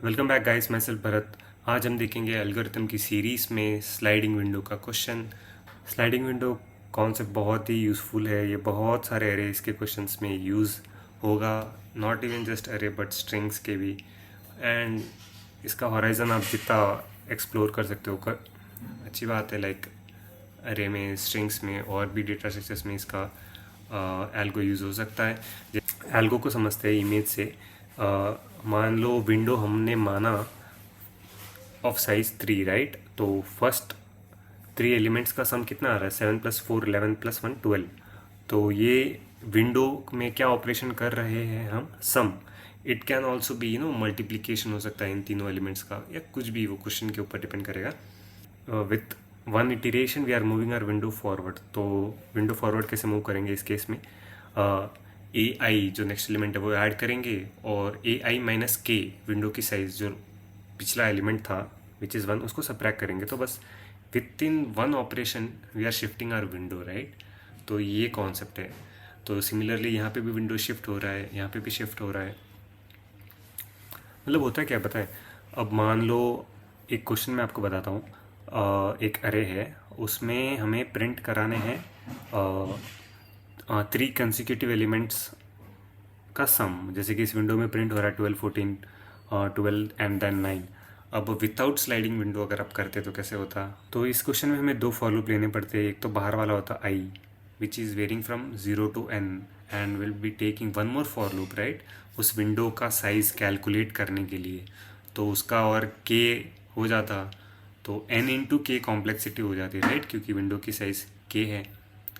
Welcome back guys, मैं self Bharat. आज हम देखेंगे एल्गोरिथम की सीरीज़ में स्लाइडिंग विंडो का क्वेश्चन। स्लाइडिंग विंडो कॉन्सेप्ट बहुत ही यूज़फुल है। ये बहुत सारे अरेज के क्वेश्चंस में यूज़ होगा, नॉट इवन जस्ट अरे बट स्ट्रिंग्स के भी। एंड इसका हॉराइजन आप जितना एक्सप्लोर कर सकते हो अच्छी बात है। लाइक अरे में, स्ट्रिंग्स में और भी डेटा स्ट्रक्चर्स में इसका एल्गो यूज़ हो सकता है। एल्गो को समझते हैं इमेज से। मान लो विंडो हमने माना ऑफ साइज 3, राइट। तो फर्स्ट 3 एलिमेंट्स का सम कितना आ रहा है? 7 + 4 11 + 1 12। तो ये विंडो में क्या ऑपरेशन कर रहे हैं हम? Sum. It can also be multiplication हो सकता है इन तीनों एलिमेंट्स का, या कुछ भी, वो क्वेश्चन के ऊपर डिपेंड करेगा। With one iteration we are moving our window forward. तो विंडो फॉरवर्ड कैसे मूव करेंगे इस केस में? ए आई जो नेक्स्ट एलिमेंट है वो ऐड करेंगे, और ए आई माइनस के विंडो की साइज जो पिछला एलिमेंट था विच इज़ 1 उसको सब्ट्रैक्ट करेंगे। तो बस within one operation we are shifting our window, right. तो ये कॉन्सेप्ट है। तो सिमिलरली यहाँ पे भी विंडो शिफ्ट हो रहा है, यहाँ पे भी शिफ्ट हो रहा है। मतलब होता है क्या पता है? अब मान लो एक क्वेश्चन मैं आपको बताता हूँ। एक अरे है, उसमें हमें प्रिंट कराने हैं 3 कंसेक्यूटिव एलिमेंट्स का सम। जैसे कि इस विंडो में प्रिंट हो रहा है 12 14 12 एंड देन 9। अब विदाउट स्लाइडिंग विंडो अगर आप करते तो कैसे होता? तो इस क्वेश्चन में हमें 2 फॉर लूप लेने पड़ते हैं। एक तो बाहर वाला होता i which is varying from 0 to n and will be taking one more for loop, right, उस विंडो का साइज़ कैलकुलेट करने के लिए। तो उसका और के हो जाता, तो n इंटू के कॉम्प्लेक्सिटी हो जाती है, राइट, क्योंकि विंडो की साइज़ के है,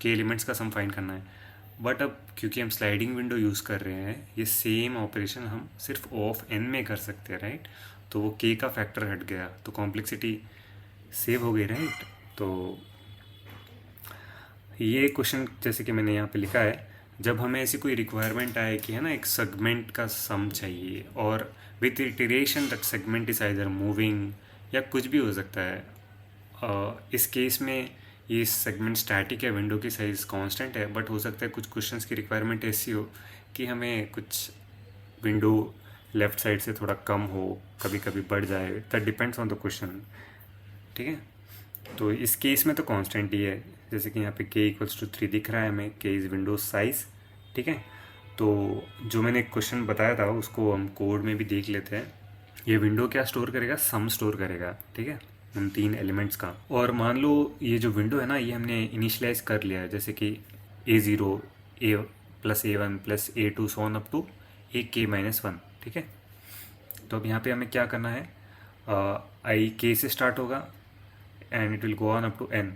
के एलिमेंट्स का सम फाइंड करना है। बट अब क्योंकि हम स्लाइडिंग विंडो यूज़ कर रहे हैं, ये सेम ऑपरेशन हम सिर्फ ऑफ n में कर सकते हैं, राइट। तो वो k का फैक्टर हट गया, तो कॉम्प्लेक्सिटी सेव हो गई, राइट। तो ये क्वेश्चन जैसे कि मैंने यहाँ पे लिखा है, जब हमें ऐसी कोई रिक्वायरमेंट आए कि है ना एक सेगमेंट का सम चाहिए, और with iteration that segment is either moving या कुछ भी हो सकता है। इस केस में ये सेगमेंट स्टैटिक है, विंडो की साइज़ कांस्टेंट है, बट हो सकता है कुछ क्वेश्चंस की रिक्वायरमेंट ऐसी हो कि हमें कुछ विंडो लेफ़्ट साइड से थोड़ा कम हो, कभी कभी बढ़ जाए, that depends on the question, ठीक है। तो इस केस में तो कांस्टेंट ही है। जैसे कि यहाँ पे k = 3 दिख रहा है हमें, k इज़ विंडो साइज़, ठीक है। तो जो मैंने क्वेश्चन बताया था उसको हम कोड में भी देख लेते हैं। ये विंडो क्या स्टोर करेगा? सम स्टोर करेगा, ठीक है, उन 3 एलिमेंट्स का। और मान लो ये जो विंडो है ना, ये हमने इनिशियलाइज कर लिया है, जैसे कि a0 a + a1 + a2 so on up to ak-1, ठीक है। तो अब यहाँ पे हमें क्या करना है? आई के से स्टार्ट होगा and it will go on up to n।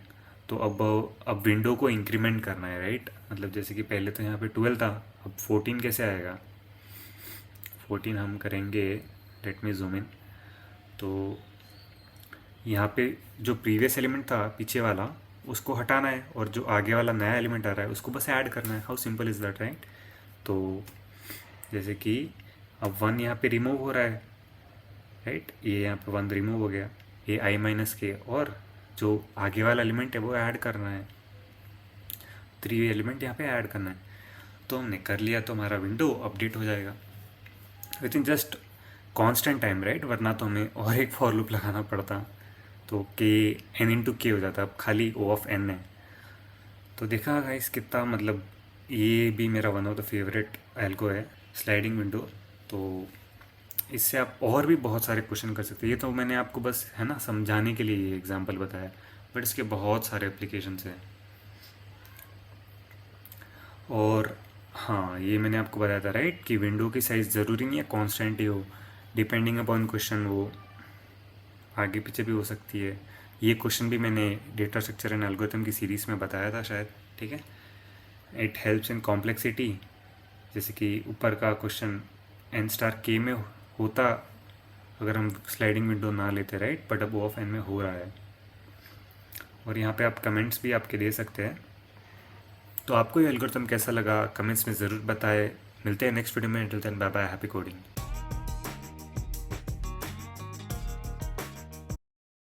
तो अब विंडो को इंक्रीमेंट करना है, राइट। मतलब जैसे कि पहले तो यहाँ पे 12 था, अब 14 कैसे आएगा? 14 हम करेंगे, लेट मी जूम इन। तो यहाँ पे जो प्रीवियस एलिमेंट था पीछे वाला, उसको हटाना है, और जो आगे वाला नया एलिमेंट आ रहा है उसको बस ऐड करना है। How simple is that, right. तो जैसे कि अब 1 यहाँ पे रिमूव हो रहा है, राइट, ये यहाँ पे 1 रिमूव हो गया, ये i-k, और जो आगे वाला एलिमेंट है वो ऐड करना है, 3 एलिमेंट यहाँ पे ऐड करना है। तो हमने कर लिया, तो हमारा विंडो अपडेट हो जाएगा with in just constant time, right. वरना तो हमें और एक फॉर लूप लगाना पड़ता, तो k n × k हो जाता। अब खाली o ऑफ n है। तो देखा गाइस कितना, मतलब ये भी मेरा one of the favourite algo है, स्लाइडिंग विंडो। तो इससे आप और भी बहुत सारे क्वेश्चन कर सकते हैं। ये तो मैंने आपको बस है ना समझाने के लिए ये एग्जांपल बताया, बट इसके बहुत सारे एप्लीकेशंस हैं। और हाँ, ये मैंने आपको बताया था, राइट, कि विंडो की साइज़ ज़रूरी नहीं है कांस्टेंट ही हो, डिपेंडिंग अपॉन क्वेश्चन वो आगे पीछे भी हो सकती है। ये क्वेश्चन भी मैंने डेटा स्ट्रक्चर एंड एल्गोरिथम की सीरीज़ में बताया था शायद, ठीक है। It helps in complexity. जैसे कि ऊपर का क्वेश्चन n∗k में होता अगर हम स्लाइडिंग विंडो ना लेते, राइट, बट अब ऑफ n में हो रहा है। और यहाँ पे आप कमेंट्स भी आपके दे सकते हैं। तो आपको ये एल्गोरिथम कैसा लगा कमेंट्स में ज़रूर बताएं। मिलते हैं नेक्स्ट वीडियो में। Till then bye bye, happy coding.